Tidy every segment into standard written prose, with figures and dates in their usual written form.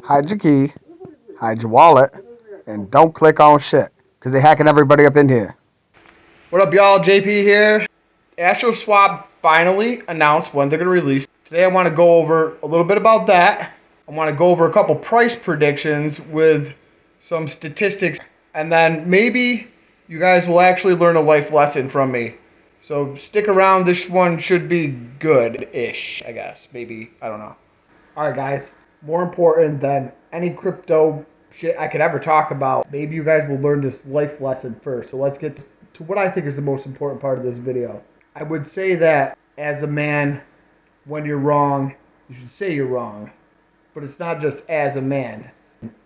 hide your key, hide your wallet, and don't click on shit, because they're hacking everybody up in here. What up, y'all? JP here. Astro Swap finally announced when they're going to release. Today I want to go over a little bit about that. I want to go over a couple price predictions with some statistics. And then maybe you guys will actually learn a life lesson from me. So stick around. This one should be good-ish, I guess. Maybe. I don't know. Alright, guys. More important than any crypto shit I could ever talk about, maybe you guys will learn this life lesson first. So let's get to what I think is the most important part of this video. I would say that as a man, when you're wrong, you should say you're wrong. But it's not just as a man.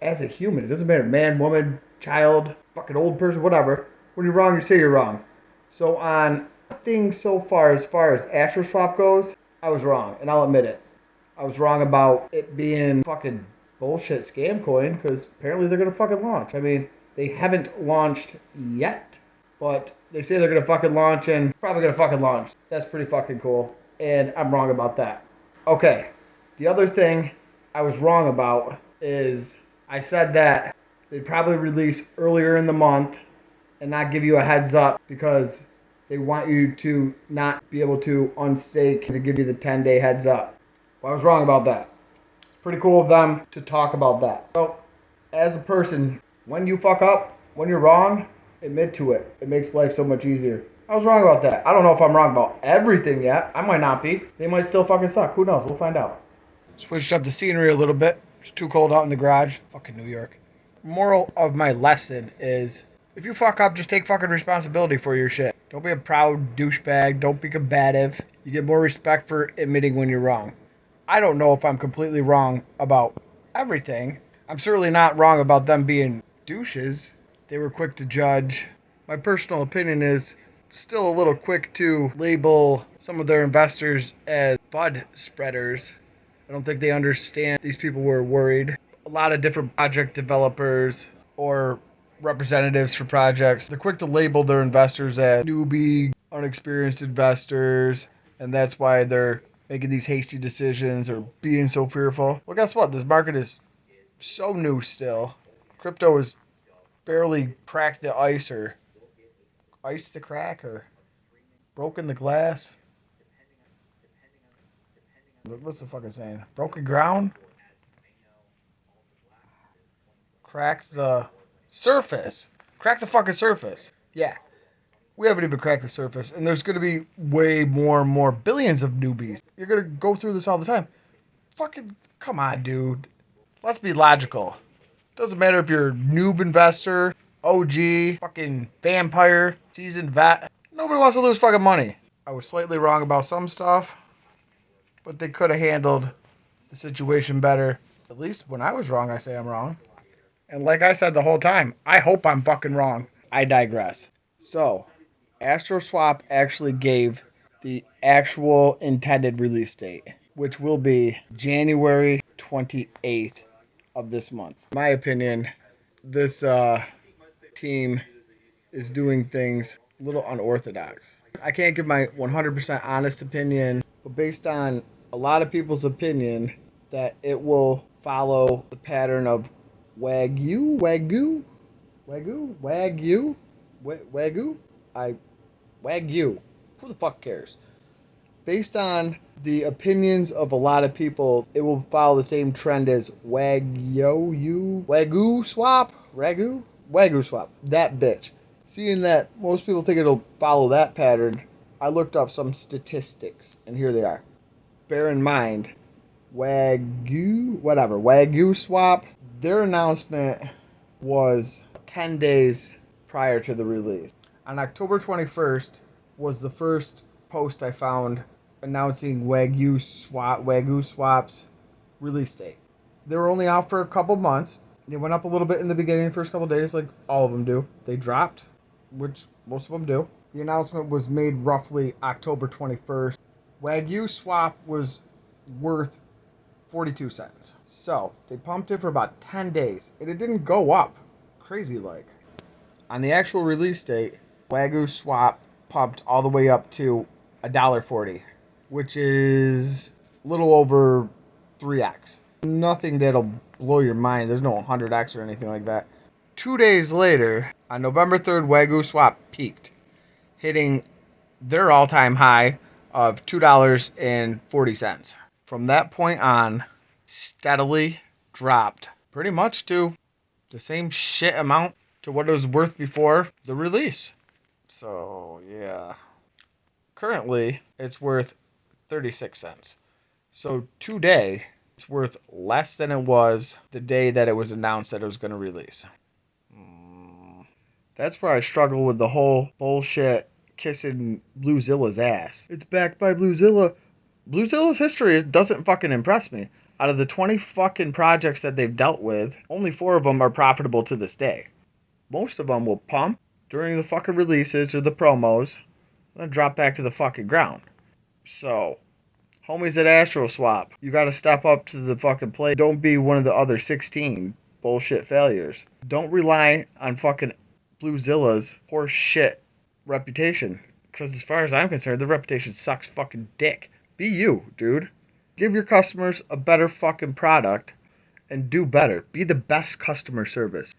As a human, it doesn't matter. Man, woman, child, fucking old person, whatever. When you're wrong, you say you're wrong. So on things so far as Astro Swap goes, I was wrong, and I'll admit it. I was wrong about it being fucking bullshit scam coin, because apparently they're going to fucking launch. I mean, they haven't launched yet, but they say they're going to fucking launch and probably going to fucking launch. That's pretty fucking cool, and I'm wrong about that. Okay, the other thing I was wrong about is I said that they'd probably release earlier in the month and not give you a heads up because they want you to not be able to unstake to give you the 10-day heads up. Well, I was wrong about that. It's pretty cool of them to talk about that. So, as a person, when you fuck up, when you're wrong, admit to it. It makes life so much easier. I was wrong about that. I don't know if I'm wrong about everything yet. I might not be. They might still fucking suck. Who knows? We'll find out. Switched up the scenery a little bit. It's too cold out in the garage. Fucking New York. Moral of my lesson is, if you fuck up, just take fucking responsibility for your shit. Don't be a proud douchebag. Don't be combative. You get more respect for admitting when you're wrong. I don't know if I'm completely wrong about everything. I'm certainly not wrong about them being douches. They were quick to judge. My personal opinion is still a little quick to label some of their investors as bud spreaders. I don't think they understand these people were worried. A lot of different project developers or representatives for projects, they're quick to label their investors as newbie, unexperienced investors, and that's why they're making these hasty decisions or being so fearful. Well, guess what? This market is so new still. Crypto has barely cracked the ice or iced the crack or broken the glass. What's the fucking saying? Broken ground? Cracked the surface. Crack the fucking surface. Yeah. We haven't even cracked the surface, and there's going to be way more and more billions of newbies. You're going to go through this all the time. Fucking, come on, dude. Let's be logical. Doesn't matter if you're a noob investor, OG, fucking vampire, seasoned vet. Nobody wants to lose fucking money. I was slightly wrong about some stuff, but they could have handled the situation better. At least when I was wrong, I say I'm wrong. And like I said the whole time, I hope I'm fucking wrong. I digress. So, Astro Swap actually gave the actual intended release date, which will be January 28th of this month. In my opinion, this team is doing things a little unorthodox. I can't give my 100% honest opinion, but based on a lot of people's opinion, that it will follow the pattern of Wagyu. Who the fuck cares? Based on the opinions of a lot of people, it will follow the same trend as Wagyu swap. That bitch. Seeing that most people think it'll follow that pattern, I looked up some statistics, and here they are. Bear in mind, Wagyu swap, their announcement was 10 days prior to the release. On October 21st was the first post I found announcing Wagyu Swap's release date. They were only out for a couple months. They went up a little bit in the beginning, the first couple days, like all of them do. They dropped, which most of them do. The announcement was made roughly October 21st. Wagyu Swap was worth 42 cents. So, they pumped it for about 10 days, and it didn't go up crazy like. On the actual release date, Wagyu Swap pumped all the way up to $1.40, which is a little over 3x. Nothing that'll blow your mind. There's no 100x or anything like that. 2 days later, on November 3rd, Wagyu swap peaked, hitting their all-time high of $2.40. From that point on, steadily dropped pretty much to the same shit amount to what it was worth before the release. So, yeah. Currently, it's worth 36 cents. So today, it's worth less than it was the day that it was announced that it was going to release. That's where I struggle with the whole bullshit kissing Bluezilla's ass. It's backed by Bluezilla. Bluezilla's history doesn't fucking impress me. Out of the 20 fucking projects that they've dealt with, only 4 of them are profitable to this day. Most of them will pump during the fucking releases or the promos, and then drop back to the fucking ground. So, homies at Astro Swap, you gotta step up to the fucking plate. Don't be one of the other 16 bullshit failures. Don't rely on fucking Bluezilla's horse shit reputation. Because as far as I'm concerned, the reputation sucks fucking dick. Be you, dude. Give your customers a better fucking product and do better. Be the best customer service.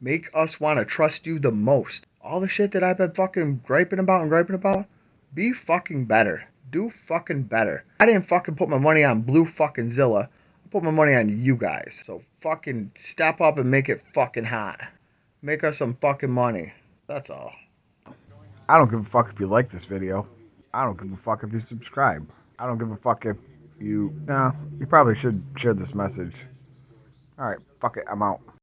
Make us want to trust you the most. All the shit that I've been fucking griping about, be fucking better. Do fucking better. I didn't fucking put my money on Blue fucking Zilla. I put my money on you guys. So fucking step up and make it fucking hot. Make us some fucking money. That's all. I don't give a fuck if you like this video. I don't give a fuck if you subscribe. I don't give a fuck if you... Nah, you probably should share this message. Alright, fuck it, I'm out.